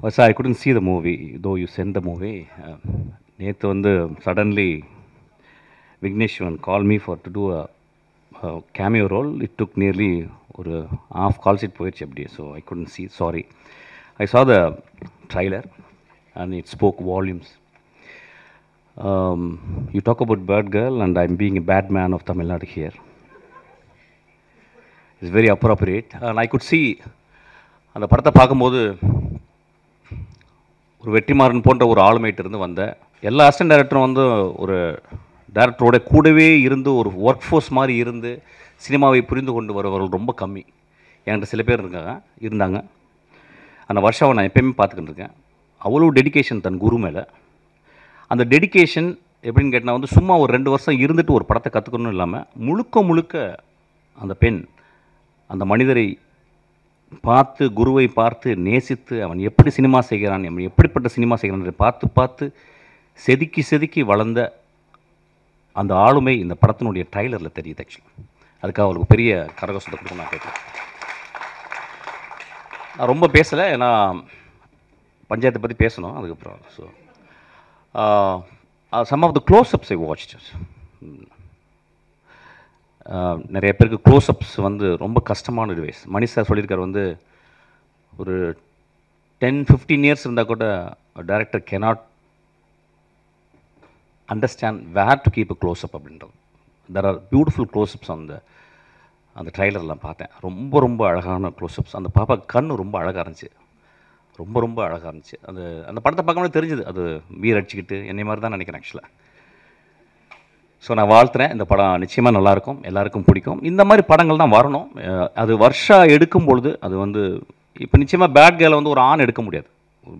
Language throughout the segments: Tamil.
So I couldn't see the movie, though you sent the movie. நேற்று வந்து suddenly Vigneshwan called me for to do a cameo role. It took nearly ஒரு half call sheet போயிடுச்சு அப்படியே. So I couldn't see, sorry. I saw the trailer and it spoke volumes. You talk about Bird Girl and I'm being a bad man of Tamil Nadu here. It's very appropriate and I could see அந்த படத்தை பார்க்கும்போது ஒரு வெற்றிமாறன் போன்ற ஒரு ஆளுமைட்டு இருந்து வந்த எல்லா அசிஸ்டன்ட் டைரக்டரும் வந்து ஒரு டைரக்டரோட கூடவே இருந்து ஒரு ஒர்க் ஃபோர்ஸ் மாதிரி இருந்து சினிமாவை புரிந்து கொண்டு வருவர்கள் ரொம்ப கம்மி. என்கிட்ட சில பேர் இருந்தாங்க. அந்த வருஷாவை நான் எப்பயுமே பார்த்துக்கிட்டு இருக்கேன். அவ்வளோ டெடிக்கேஷன் தன் குரு மேலே. அந்த டெடிக்கேஷன் எப்படின்னு கேட்டால் வந்து சும்மா ஒரு 2 வருஷம் இருந்துட்டு ஒரு படத்தை கற்றுக்கணும் இல்லாமல் முழுக்க அந்த பெண் அந்த மனிதரை பார்த்து குருவை பார்த்து நேசித்து அவன் எப்படி சினிமா செய்கிறான், அவன் எப்படிப்பட்ட சினிமா செய்கிறான் பார்த்து செதுக்கி வளர்ந்த அந்த ஆளுமை இந்த படத்தினுடைய ட்ரைலரில் தெரியுது. ஆக்சுவலி அதுக்காக அவளுக்கு பெரிய கரகோஷத்தை கொடுக்க நான் கேட்குறேன். நான் ரொம்ப பேசலை, ஏன்னா பஞ்சாயத்தை பற்றி பேசணும் அதுக்கப்புறம். So some of the close ups I watched. நிறைய பேருக்கு க்ளோஸ்அப்ஸ் வந்து ரொம்ப கஷ்டமான டிவைஸ். மணி சார் சொல்லியிருக்கார் வந்து ஒரு 10-15 இயர்ஸ் இருந்தால் கூட director cannot understand where to keep a close up அப்படின்றது. தெர் ஆர் பியூட்டிஃபுல் க்ளோஸ்அப்ஸ் அந்த ட்ரைலர்லாம் பார்த்தேன். ரொம்ப அழகான க்ளோஸ்அப்ஸ். அந்த பாப்பா கண்ணு ரொம்ப அழகாக இருந்துச்சு, ரொம்ப அழகாக இருந்துச்சு. அந்த படத்தை பார்க்கும்போது தெரிஞ்சுது அது வீர் அடிச்சுக்கிட்டு என்னை மாதிரி தான் நினைக்கிறேன் ஆக்சுவலாக. ஸோ நான் வாழ்த்துறேன். இந்த படம் நிச்சயமாக நல்லாயிருக்கும், எல்லாருக்கும் பிடிக்கும். இந்த மாதிரி படங்கள் தான் வரணும். அது வருஷம் எடுக்கும் பொழுது அது வந்து இப்போ நிச்சயமாக பேட் கேர்ளை வந்து ஒரு ஆண் எடுக்க முடியாது.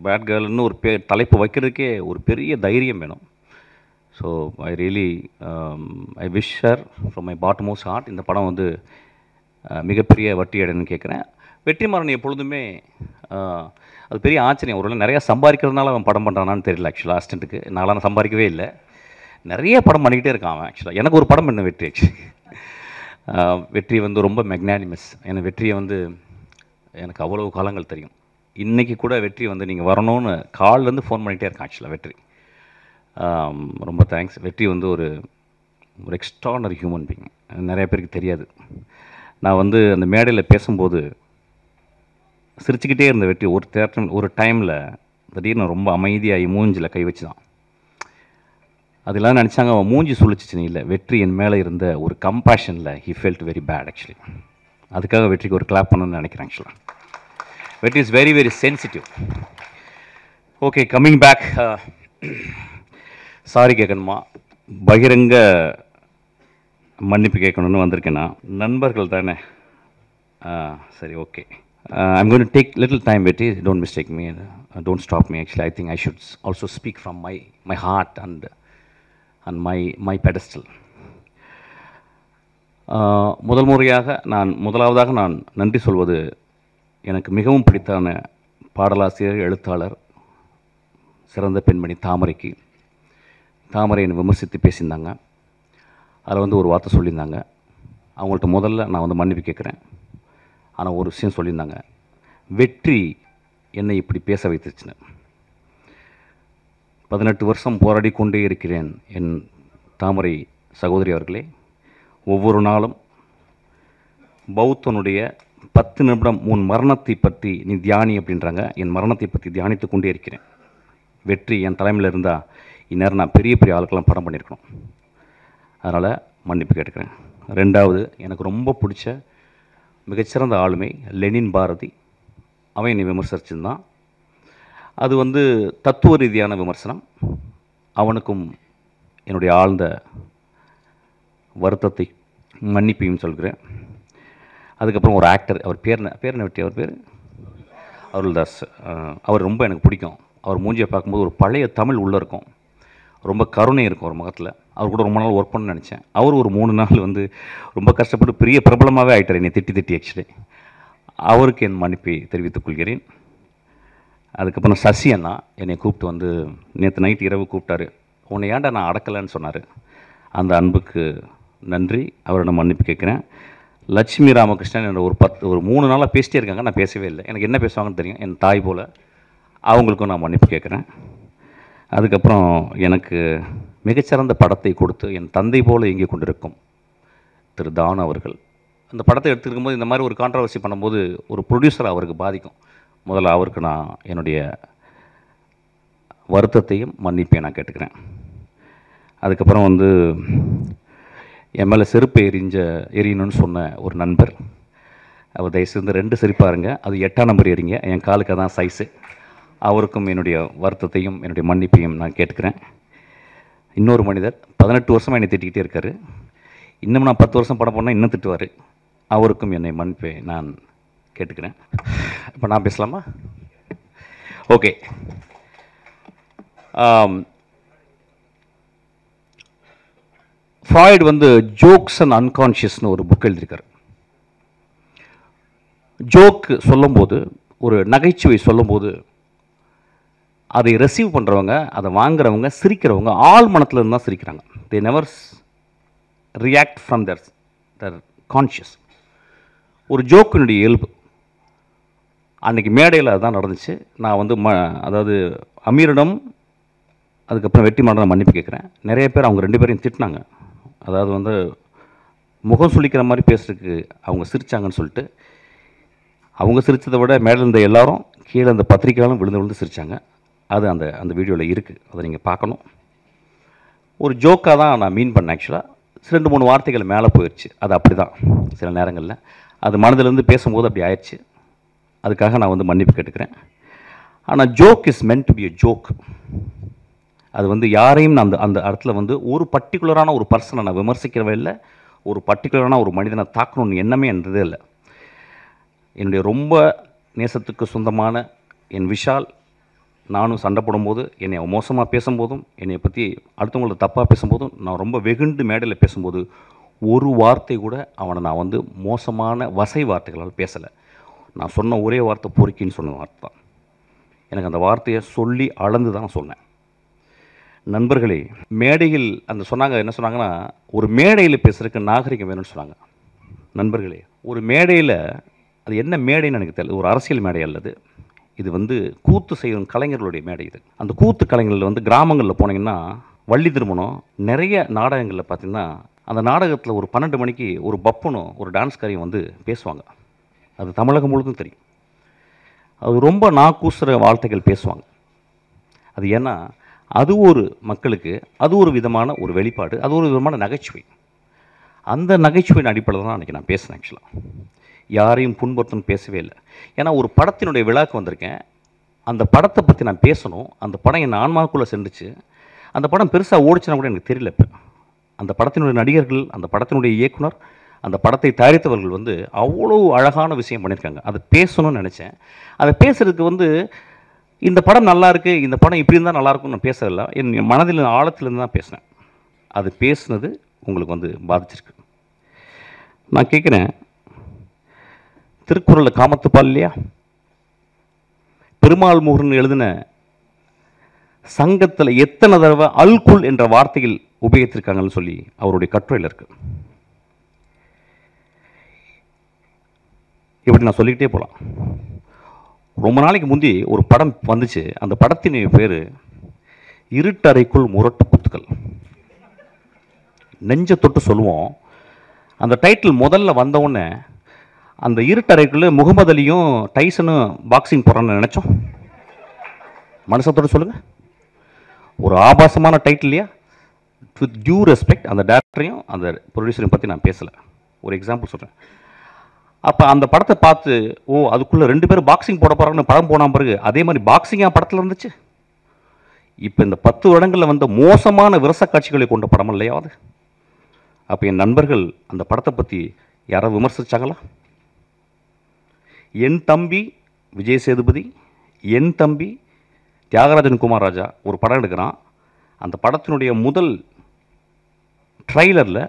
பேட் கேர்ள்னு ஒரு தலைப்பு வைக்கிறதுக்கே ஒரு பெரிய தைரியம் வேணும். So I really I wish her from my bottommost heart. இந்த படம் வந்து மிகப்பெரிய வட்டி அடைன்னு கேட்குறேன். வெற்றிமாறன் எப்பொழுதுமே அது பெரிய ஆச்சரியம். ஒரு நிறையா சம்பாதிக்கிறதுனால அவன் படம் பண்ணுறானான்னு தெரியல. ஆக்சுவலாக அசிஸ்டண்ட்டுக்கு நான் சம்பாதிக்கவே இல்லை, நிறைய படம் பண்ணிக்கிட்டே இருக்கான் அவன். ஆக்சுவலாக எனக்கு ஒரு படம் பண்ண வெற்றி. ஆக்சுவலி வெற்றி வந்து ரொம்ப மெக்னானிமஸ். எனக்கு வெற்றியை வந்து எனக்கு அவ்வளவு காலங்கள் தெரியும். இன்றைக்கி கூட வெற்றி வந்து நீங்கள் வரணும்னு கால்லேருந்து ஃபோன் பண்ணிகிட்டே இருக்கான். ஆக்சுவலாக வெற்றி ரொம்ப தேங்க்ஸ். வெற்றி வந்து ஒரு எக்ஸ்ட்ரானரி ஹியூமன் பீயிங். நிறைய பேருக்கு தெரியாது. நான் வந்து அந்த மேடையில் பேசும்போது சிரிச்சுக்கிட்டே இருந்த வெற்றி ஒரு டைமில் திடீர்னு ரொம்ப அமைதியாகி மூஞ்சில் கை வச்சு தான். அதெல்லாம் நினச்சாங்க அவன் மூஞ்சி சொல்லிச்சின்னு இல்லை, வெற்றி என் மேலே இருந்த ஒரு கம்பேஷனில் he felt very bad actually. அதுக்காக வெற்றிக்கு ஒரு கிளாப் பண்ணணும்னு நினைக்கிறேன். ஆக்சுவலாக Vetri is very sensitive. Okay, coming back. Sorry கேட்கணுமா, பகிரங்க மன்னிப்பு கேட்கணுன்னு வந்திருக்கேன்னா நண்பர்கள் தானே. சரி, okay. I'm going to take little time, Betty. Don't mistake me. Don't stop me. Actually, I think I should also speak from my heart and my pedestal. முதலாவதாக நான் நன்றி சொல்வது எனக்கு மிகவும் பிடித்தான பாடலாசிரியர், எழுத்தாளர், சிறந்த பெண்மணி தாமரைக்கு. தாமரை என்னை விமர்சித்து பேசியிருந்தாங்க. அதில் வந்து ஒரு வார்த்தை சொல்லியிருந்தாங்க. அவங்கள்ட்ட முதல்ல நான் வந்து மன்னிப்பு கேட்குறேன். ஆனால் ஒரு விஷயம் சொல்லியிருந்தாங்க, வெற்றி என்னை இப்படி பேச வைத்துச்சுன்னு. 18 வருஷம் போராடி கொண்டே இருக்கிறேன் என் தாமரை சகோதரி அவர்களே. ஒவ்வொரு நாளும் பௌத்தனுடைய 10 நிமிடம் உன் மரணத்தை பற்றி நீ தியானி அப்படின்றாங்க. என் மரணத்தை பற்றி தியானித்து கொண்டே இருக்கிறேன். வெற்றி என் தலைமையில் இருந்தால் இந்நேரம் நான் பெரிய ஆளுக்கெல்லாம் படம் பண்ணியிருக்கணும். அதனால் மன்னிப்பு கேட்டுக்கிறேன். 2வது, எனக்கு ரொம்ப பிடிச்ச மிகச்சிறந்த ஆளுமை லெனின் பாரதி. அவன் என்னை விமர்சிச்சிருந்தான். அது வந்து தத்துவ ரீதியான விமர்சனம். அவனுக்கும் என்னுடைய ஆழ்ந்த வருத்தத்தை மன்னிப்பையும் சொல்கிறேன். அதுக்கப்புறம் ஒரு ஆக்டர், அவர் பேர் என்ன வெற்றி, அவர் பேர் அருள்தாஸ். அவர் ரொம்ப எனக்கு பிடிக்கும். அவர் மூஞ்சியை பார்க்கும்போது ஒரு பழைய தமிழ் உள்ளே இருக்கும், ரொம்ப கருணை இருக்கும் ஒரு முகத்தில். அவர் கூட ரொம்ப நாள் ஒர்க் பண்ண நினச்சேன். அவர் ஒரு 3 நாள் வந்து ரொம்ப கஷ்டப்பட்டு பெரிய பிரபலமாகவே ஆகிட்டார் என்னை திட்டி ஆக்சுவலி. அவருக்கு என் மன்னிப்பை தெரிவித்துக் கொள்கிறேன். அதுக்கப்புறம் சசி அண்ணா என்னை கூப்பிட்டு வந்து நேற்று நைட்டு இரவு கூப்பிட்டாரு. உன்னை ஏன்டா நான் அடக்கலைன்னு சொன்னார். அந்த அன்புக்கு நன்றி, அவரிடம் மன்னிப்பு கேட்குறேன். லட்சுமி ராமகிருஷ்ணன் ஒரு 3 நாளாக பேசிட்டே இருக்காங்க, நான் பேசவே இல்லை. எனக்கு என்ன பேசுவாங்கன்னு தெரியும், என் தாய் போல். அவங்களுக்கும் நான் மன்னிப்பு கேட்குறேன். அதுக்கப்புறம் எனக்கு மிகச்சிறந்த படத்தை கொடுத்து என் தந்தை போல இயங்கி கொண்டிருக்கும் திரு தான் அவர்கள், அந்த படத்தை எடுத்துருக்கும்போது இந்த மாதிரி ஒரு கான்ட்ரவர்சி பண்ணும்போது ஒரு ப்ரொடியூசர் அவருக்கு பாதிக்கும். முதல்ல அவருக்கு நான் என்னுடைய வருத்தத்தையும் மன்னிப்பையும் நான் கேட்டுக்கிறேன். அதுக்கப்புறம் வந்து என் மேலே செருப்பு எரியணும்னு சொன்ன ஒரு நண்பர், அவர் தயவுசெய்து 2 செருப்பாருங்க, அது 8ஆம் நம்பர் எறிங்க, என் காலுக்கு அதான் சைஸு. அவருக்கும் என்னுடைய வருத்தத்தையும் என்னுடைய மன்னிப்பையும் நான் கேட்டுக்கிறேன். இன்னொரு மனிதர் 18 வருஷமாக என்னை திட்டிக்கிட்டே இருக்கார். இன்னும் நான் 10 வருஷம் படம் பண்ணால் இன்னும் திட்டுவார். அவருக்கும் என்னை மன்னிப்பை நான் கேட்டுக்கிறேன். இப்போ நான் பேசலாமா? ஓகே. ஃப்ராய்டு வந்து ஜோக்ஸ் அண்ட் அன்கான்ஷியஸ்னு ஒரு புக் எழுதியிருக்கார். ஜோக் சொல்லும்போது, ஒரு நகைச்சுவை சொல்லும்போது அதை ரிசீவ் பண்ணுறவங்க, அதை வாங்குறவங்க, சிரிக்கிறவங்க ஆள் மனத்தில் இருந்து தான் சிரிக்கிறாங்க. They never react from their conscious. ஒரு ஜோக்கினுடைய இயல்பு. அன்றைக்கி மேடையில் அதுதான் நடந்துச்சு. நான் வந்து அதாவது அமீரிடம் அதுக்கப்புறம் வெற்றிமாறன் மன்னிப்பு கேட்குறேன். நிறைய பேர் அவங்க 2 பேரையும் திட்டினாங்க. அதாவது வந்து முகம் சுளிக்கிற மாதிரி பேசுறதுக்கு அவங்க சிரித்தாங்கன்னு சொல்லிட்டு, அவங்க சிரித்ததை விட மேலே இருந்த எல்லாரும் கீழே அந்த பத்திரிக்கையாலும் விழுந்து விழுந்து சிரித்தாங்க. அது அந்த வீடியோவில் இருக்குது, அதை நீங்கள் பார்க்கணும். ஒரு ஜோக்காக தான் நான் மீன் பண்ணேன். ஆக்சுவலாக 2-3 வார்த்தைகள் மேலே போயிடுச்சு. அது அப்படி தான் சில நேரங்களில் அது மனதிலேருந்து பேசும்போது அப்படி ஆயிடுச்சு. அதுக்காக நான் வந்து மன்னிப்பு கேட்டுக்கிறேன். ஆனால் joke is meant to be a joke. அது வந்து யாரையும் நான் அந்த இடத்துல வந்து ஒரு பர்டிகுலரான ஒரு பர்சனை நான் விமர்சிக்கிறவே இல்லை, ஒரு பர்டிகுலரான ஒரு மனிதனை தாக்கணும்னு எண்ணமே என்றதே இல்லை. என்னுடைய ரொம்ப நேசத்துக்கு சொந்தமான என் விஷால் நானும் சண்டை போடும்போது, என்னை மோசமாக பேசும்போதும், என்னை பற்றி அடுத்தவங்கள தப்பாக பேசும்போதும், நான் ரொம்ப வெகுண்டு மேடையில் பேசும்போது ஒரு வார்த்தை கூட அவனை நான் வந்து மோசமான வசை வார்த்தைகளால் பேசலை. நான் சொன்ன ஒரே வார்த்தை பொறுக்கின்னு சொன்ன வார்த்தை தான். எனக்கு அந்த வார்த்தையை சொல்லி அளந்து தான் சொன்னேன். நண்பர்களே, மேடையில் அந்த சொன்னாங்க, என்ன சொன்னாங்கன்னா, ஒரு மேடையில் பேசுகிறதுக்கு நாகரிகம் வேணும்னு சொன்னாங்க. நண்பர்களே, ஒரு மேடையில், அது என்ன மேடைன்னு எனக்கு தெரியல, ஒரு அரசியல் மேடை அல்லது, இது வந்து கூத்து செய்யும் கலைஞர்களுடைய மேடை. இது அந்த கூத்து கலைஞர்கள் வந்து கிராமங்களில் போனீங்கன்னா, வள்ளி திருமணம் நிறைய நாடகங்களில் பார்த்தீங்கன்னா, அந்த நாடகத்தில் ஒரு 12 மணிக்கு ஒரு பப்பனும் ஒரு டான்ஸ்காரையும் வந்து பேசுவாங்க. அது தமிழகம் முழுதும் தெரியும். அது ரொம்ப நாக்கூசுற வார்த்தைகள் பேசுவாங்க. அது ஏன்னா அது ஒரு மக்களுக்கு அது ஒரு விதமான ஒரு வெளிப்பாடு, அது ஒரு விதமான நகைச்சுவை. அந்த நகைச்சுவையின் அடிப்படையில் தான் அன்றைக்கி நான் பேசினேன். ஆக்சுவலாக யாரையும் புண்படுத்தணும் பேசவே இல்லை. ஏன்னா ஒரு படத்தினுடைய விழாக்கு வந்திருக்கேன், அந்த படத்தை பற்றி நான் பேசணும். அந்த படம் என் ஆன்மாவுக்குள்ளே சென்றுச்சு. அந்த படம் பெருசாக ஓடிச்சுன்னா கூட எனக்கு தெரியல. இப்போ அந்த படத்தினுடைய நடிகர்கள், அந்த படத்தினுடைய இயக்குனர், அந்த படத்தை தயாரித்தவர்கள் வந்து அவ்வளோ அழகான விஷயம் பண்ணியிருக்காங்க. அதை பேசணும்னு நினச்சேன். அதை பேசுகிறதுக்கு வந்து இந்த படம் நல்லா இருக்குது, இந்த படம் இப்படி இருந்தால் நல்லாயிருக்கும்னு நான் பேசல. என் மனதில் ஆழத்திலேருந்து தான் பேசினேன். அது பேசுனது உங்களுக்கு வந்து பாதிச்சிருக்கு. நான் கேட்குறேன், திருக்குறளில் காமத்துப்பால் இல்லையா, பெருமாள் முருகன் எழுதின சங்கத்தில் எத்தனை தடவை அல்குல் என்ற வார்த்தையில் உபயோகித்திருக்காங்கன்னு சொல்லி அவருடைய கட்டுரையில் இருக்கு. இப்படி நான் சொல்லிக்கிட்டே போகலாம். ரொம்ப நாளைக்கு முந்தி ஒரு படம் வந்துச்சு. அந்த படத்தின் பேர் இருட்டறைக்குள் முரட்டு குத்துக்கள். நெஞ்ச தொட்டு சொல்லுவோம். அந்த டைட்டில் முதல்ல வந்தவுடனே அந்த இருட்டறைக்குள்ளே முகமது அலியும் டைசனும் பாக்ஸிங் போகிறான்னு நினச்சோம். மனசத்தோடு சொல்லுங்கள். ஒரு ஆபாசமான டைட்டில் இல்லையா? வித் டியூ ரெஸ்பெக்ட், அந்த டேரக்டரையும் அந்த ப்ரொடியூசரையும் பற்றி நான் பேசலை, ஒரு எக்ஸாம்பிள் சொல்கிறேன். அப்போ அந்த படத்தை பார்த்து, ஓ அதுக்குள்ளே 2 பேரும் பாக்ஸிங் போட போகிறாங்கன்னு படம் போன பிறகு அதே மாதிரி பாக்ஸிங்காக படத்தில் இருந்துச்சு. இப்போ இந்த 10 வருடங்களில் வந்த மோசமான விரச காட்சிகளை கொண்ட படம் இல்லையாவது. அப்போ என் நண்பர்கள் அந்த படத்தை பற்றி யாராவது விமர்சித்தாங்களா? என் தம்பி விஜய் சேதுபதி, என் தம்பி தியாகராஜன் குமார் ராஜா ஒரு படம் எடுக்கிறான். அந்த படத்தினுடைய முதல் ட்ரைலரில்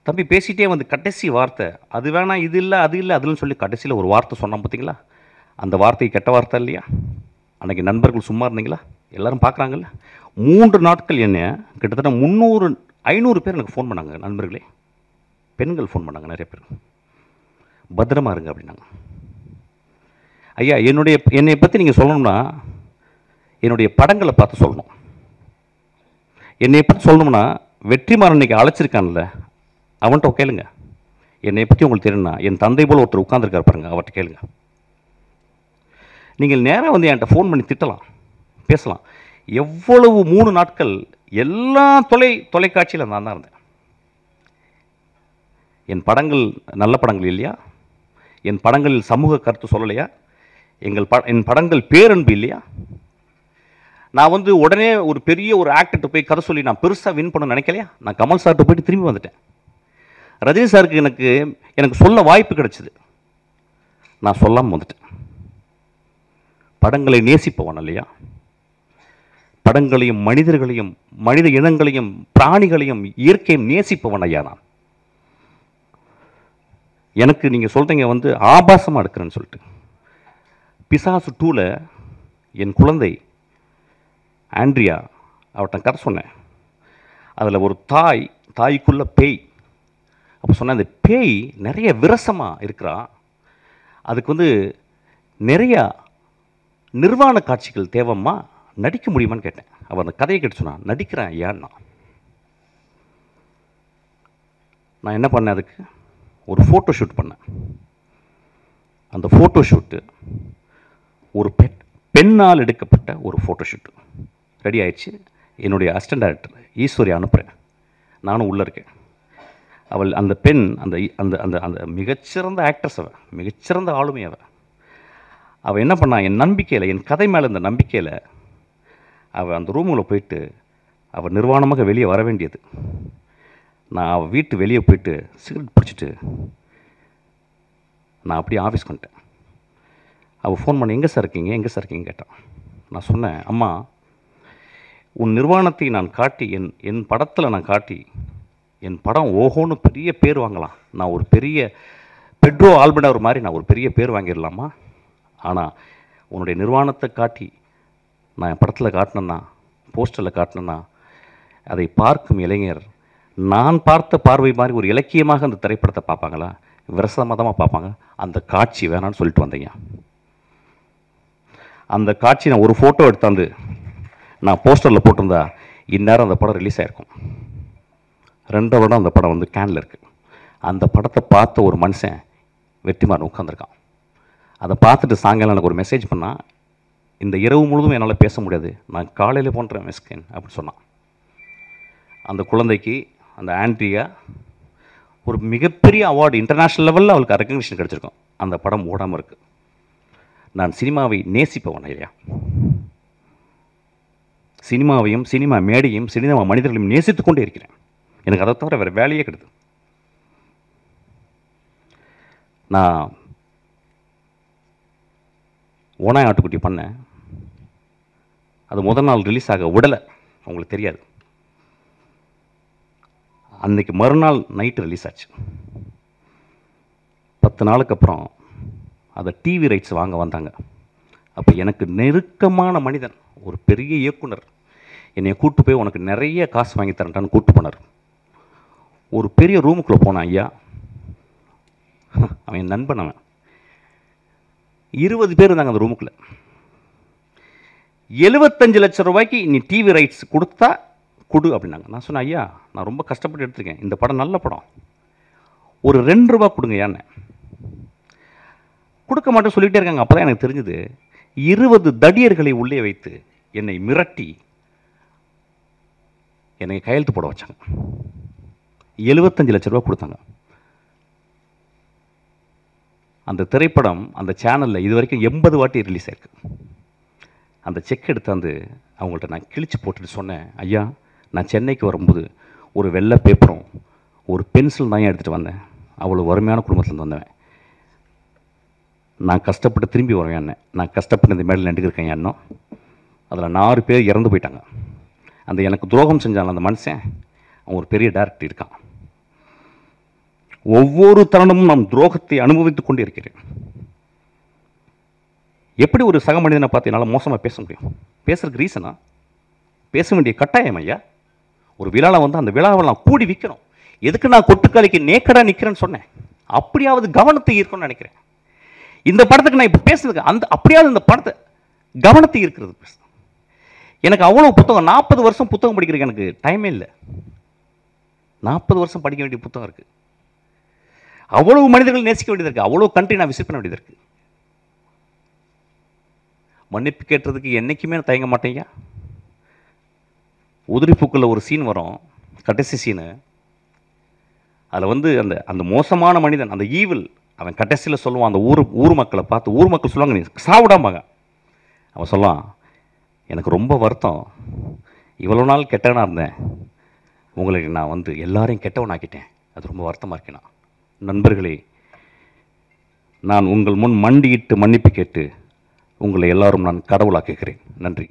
தம்பி பேசிகிட்டே வந்து கடைசி வார்த்தை, அது வேணாம், இது இல்லை, அது இல்லை, அதுன்னு சொல்லி கடைசியில் ஒரு வார்த்தை சொன்னான் பார்த்தீங்களா? அந்த வார்த்தை கெட்ட வார்த்தை இல்லையா? அன்றைக்கி நண்பர்கள் சும்மா இருந்தீங்களா? எல்லோரும் பார்க்குறாங்கல்ல. 3 நாட்கள் என்ன கிட்டத்தட்ட 300-500 பேர் எனக்கு ஃபோன் பண்ணாங்க. நண்பர்களே, பெண்கள் ஃபோன் பண்ணாங்க நிறைய பேர். பத்திரமா இருங்க அப்படின்னாங்க. ஐயா, என்னை பற்றி நீங்கள் சொல்லணும்னா என்னுடைய படங்களை பார்த்து சொல்லணும். என்னை பற்றி சொல்லணும்னா வெற்றிமாறன் இன்னைக்கு அழைச்சிருக்கான்ல, அவன்கிட்ட கேளுங்க. என்னை பற்றி உங்களுக்கு தெரியும்னா என் தந்தை போல் ஒருத்தர் உட்கார்ந்துருக்கார் பாருங்க, அவர்கிட்ட கேளுங்க. நீங்கள் நேராக வந்து என்கிட்ட ஃபோன் பண்ணி திட்டலாம், பேசலாம். எவ்வளவு 3 நாட்கள் எல்லா தொலைக்காட்சியில் நான் தான் இருந்தேன். என் படங்கள் நல்ல படங்கள் இல்லையா? என் படங்களில் சமூக கருத்து சொல்லலையா? என் படங்கள் பேரன்பு இல்லையா? நான் வந்து உடனே ஒரு பெரிய ஒரு ஆக்டர்கிட்ட போய் கதை சொல்லி நான் பெருசாக வின் பண்ண நினைக்கலையா? நான் கமல் சார்கிட்ட போயிட்டு திரும்பி வந்துட்டேன். ரஜினி சாருக்கு எனக்கு சொல்ல வாய்ப்பு கிடைச்சிது, நான் சொல்லாமல் வந்துட்டேன். படங்களை நேசிப்பவன் இல்லையா? படங்களையும் மனிதர்களையும் மனித இனங்களையும் பிராணிகளையும் இயற்கையும் நேசிப்பவன் ஐயா நான். எனக்கு நீங்கள் சொல்கிறீங்க வந்து ஆபாசமாக எடுக்கிறேன்னு சொல்லிட்டு. பிசாசு 2ல் என் குழந்தை ஆண்ட்ரியா அவட்ட கதை சொன்னேன். அதில் ஒரு தாய்க்குள்ள பேய். அப்போ சொன்னேன், அந்த பேய் நிறைய விரசமாக இருக்கிறா, அதுக்கு வந்து நிறையா நிர்வாண காட்சிகள் தேவைம்மா, நடிக்க முடியுமான்னு கேட்டேன். அவர் அந்த கதையை கேட்டு சொன்னான், நடிக்கிறேன் ஐயான்னா. நான் என்ன பண்ணேன், அதுக்கு ஒரு ஃபோட்டோ ஷூட் பண்ணேன். அந்த ஃபோட்டோ ஷூட்டு ஒரு பெண்ணால் எடுக்கப்பட்ட ஒரு ஃபோட்டோ ஷூட்டு ரெடி ஆயிடுச்சு. என்னுடைய அசிஸ்டன்ட் டைரக்டர் ஈஸ்வரி அனுப்புகிறேன், நானும் உள்ளே இருக்கேன். அவள் அந்த பெண் அந்த அந்த அந்த அந்த மிகச்சிறந்த ஆக்ட்ரஸ், அவள் மிகச்சிறந்த ஆளுமை. அவள் என்ன பண்ணா, என் நம்பிக்கையில், என் கதை மேலே இந்த நம்பிக்கையில் அவள் அந்த ரூமில் போயிட்டு அவள் நிர்வாணமாக வெளியே வர வேண்டியது. நான் அவள் வீட்டு வெளியே போயிட்டு சிகரெட் பிடிச்சிட்டு நான் அப்படியே ஆஃபீஸ்க்கு வந்துட்டேன். அவள் ஃபோன் பண்ணி, எங்கே சார் இருக்கீங்க கேட்டான். நான் சொன்னேன், அம்மா உன் நிர்வாணத்தை நான் காட்டி என் படத்தில் நான் காட்டி என் படம் ஓஹோன்னு பெரிய பேர் வாங்கலாம், நான் ஒரு பெரிய பெட்ரோ ஆல்பர்டர் மாதிரி நான் ஒரு பெரிய பேர் வாங்கிடலாமா? ஆனால் உன்னுடைய நிர்வாணத்தை காட்டி நான் என் படத்தில் காட்டினேன்னா, போஸ்டரில் காட்டினேன்னா, அதை பார்க்கும் இளைஞர் நான் பார்த்த பார்வை மாதிரி ஒரு இலக்கியமாக அந்த திரைப்படத்தை பார்ப்பாங்களா, விரசமதமாக பார்ப்பாங்க. அந்த காட்சி வேணான்னு சொல்லிட்டு வந்தீங்க. அந்த காட்சி நான் ஒரு ஃபோட்டோ எடுத்தாந்து நான் போஸ்டரில் போட்டிருந்தா இந்நேரம் அந்த படம் ரிலீஸ் ஆகிருக்கும். 2 வருடம் அந்த படம் வந்து கேனில் இருக்குது. அந்த படத்தை பார்த்த ஒரு மனுஷன் வெற்றிமாறன் உட்காந்துருக்கான். அதை பார்த்துட்டு சாயங்காலம் எனக்கு ஒரு மெசேஜ் பண்ணால், இந்த இரவு முழுதும் என்னால் பேச முடியாது, நான் காலையில் போன்றேன் மிஸ்கின் அப்படின்னு சொன்னான். அந்த குழந்தைக்கு, அந்த ஆண்ட்ரியா, ஒரு மிகப்பெரிய அவார்டு இன்டர்நேஷ்னல் லெவலில் அவளுக்கு ரெக்கக்னிஷன் கிடச்சிருக்கும். அந்த படம் ஓடாமல் இருக்குது. நான் சினிமாவை நேசிப்பவன் இல்லையா? சினிமாவையும் சினிமா மேடையும் சினிமா மனிதர்களையும் நேசித்து கொண்டே இருக்கிறேன். எனக்கு அதை தவிர வேறு வேலையே கிடையாது. நான் ஓனாய் ஆட்டுக்குட்டி பண்ணேன். அது முதல் நாள் ரிலீஸ் ஆக விடலை, உங்களுக்கு தெரியாது. அன்றைக்கி மறுநாள் நைட்டு ரிலீஸ் ஆச்சு. 10 நாளுக்கு அப்புறம் அதை டிவி ரைட்ஸ் வாங்க வந்தாங்க. அப்போ எனக்கு நெருக்கமான மனிதன், ஒரு பெரிய இயக்குனர், என்னை கூப்பிட்டு போய் உனக்கு நிறைய காசு வாங்கி தரேன்டான்னு கூப்பிட்டு போனார். ஒரு பெரிய ரூமுக்குள்ளே போனான் ஐயா. அவன் என் நண்பன். அவன் 20 பேர் இருந்தாங்க அந்த ரூமுக்குள்ளே. 75 லட்சம் ரூபாய்க்கு நீ டிவி ரைட்ஸ் கொடுத்தா கொடு அப்படின்னாங்க. நான் சொன்னேன், ஐயா நான் ரொம்ப கஷ்டப்பட்டு எடுத்துருக்கேன், இந்த படம் நல்ல படம், ஒரு 2 ரூபா கொடுங்க ஏன்னு. கொடுக்க மாட்டேன் சொல்லிகிட்டே இருக்காங்க. அப்போ தான் எனக்கு தெரிஞ்சது, 20 தடியர்களை உள்ளே வைத்து என்னை மிரட்டி என்னை கையெழுத்து போட வச்சாங்க. 75 லட்சம் ரூபா கொடுத்தாங்க. அந்த திரைப்படம் அந்த சேனலில் இது வரைக்கும் 80 வாட்டி ரிலீஸ் ஆயிருக்கு. அந்த செக் எடுத்தாந்து அவங்கள்ட்ட நான் கிழிச்சு போட்டுட்டு சொன்னேன், ஐயா நான் சென்னைக்கு வரும்போது ஒரு வெள்ளை பேப்பரும் ஒரு பென்சில் தான் எடுத்துகிட்டு வந்தேன், அவ்வளோ வறுமையான குடும்பத்துலேருந்து வந்தவன், நான் கஷ்டப்பட்டு திரும்பி வருவேன் என்ன, நான் கஷ்டப்பட்டு இந்த மேடையில் நடிக்கிறேன் இன்னும். அதில் 4 பேர் இறந்து போயிட்டாங்க. அந்த எனக்கு துரோகம் செஞ்சாங்க அந்த மனுஷன், அவன் ஒரு பெரிய டைரக்டர் இருக்கான். ஒவ்வொரு தருணமும் நான் துரோகத்தை அனுபவித்துக் கொண்டே இருக்கிறேன். எப்படி ஒரு சக மனிதனை பார்த்து என்னால் மோசமாக பேச முடியும்? பேசுறதுக்கு ரீசனா? பேச வேண்டிய கட்டாயம் ஐயா. ஒரு விழாவில் வந்து அந்த விழாவை நான் கூடி விற்கணும். எதுக்கு நான் கொட்டுக்காலிக்கு நேக்கடாக நிற்கிறேன்னு சொன்னேன்? அப்படியாவது கவனத்தை ஈர்க்கணும்னு நினைக்கிறேன். இந்த படத்துக்கு நான் இப்போ பேசுறதுக்கு அப்படியாவது இந்த படத்தை கவனத்தை ஈர்க்கிறது பேசுகிறேன். எனக்கு அவ்வளோ புத்தகம், 40 வருஷம் புத்தகம் படிக்கிறதுக்கு எனக்கு டைமே இல்லை. 40 வருஷம் படிக்க வேண்டிய புத்தகம் இருக்குது. அவ்வளவு மனிதர்கள் நேசிக்க வேண்டியது இருக்குது. அவ்வளோ கண்ட்ரி நான் விசிட் பண்ண வேண்டியது இருக்குது. மன்னிப்பு கேட்டதுக்கு என்றைக்குமே நான் தயங்க மாட்டேங்க. உதிரிப்பூக்களில் ஒரு சீன் வரும், கடைசி சீனு. அதில் வந்து அந்த அந்த மோசமான மனிதன், அந்த ஈவில், அவன் கடைசியில் சொல்லுவான் அந்த ஊர் மக்களை பார்த்து. ஊர் மக்கள் சொல்லுவாங்க, நீ சாவிடாமாங்க. அவன் சொல்லலாம், எனக்கு ரொம்ப வருத்தம், இவ்வளோ நாள் கெட்டவனாக இருந்தேன், உங்களுக்கு நான் வந்து எல்லாரையும் கெட்டவனாக்கிட்டேன், அது ரொம்ப வருத்தமாக இருக்கேன். நண்பர்களே, நான் உங்கள் முன் மண்டியிட்டு மன்னிப்பு கேட்டு உங்களை எல்லாரும் நான் கடவுளாக்குகிறேன். நன்றி.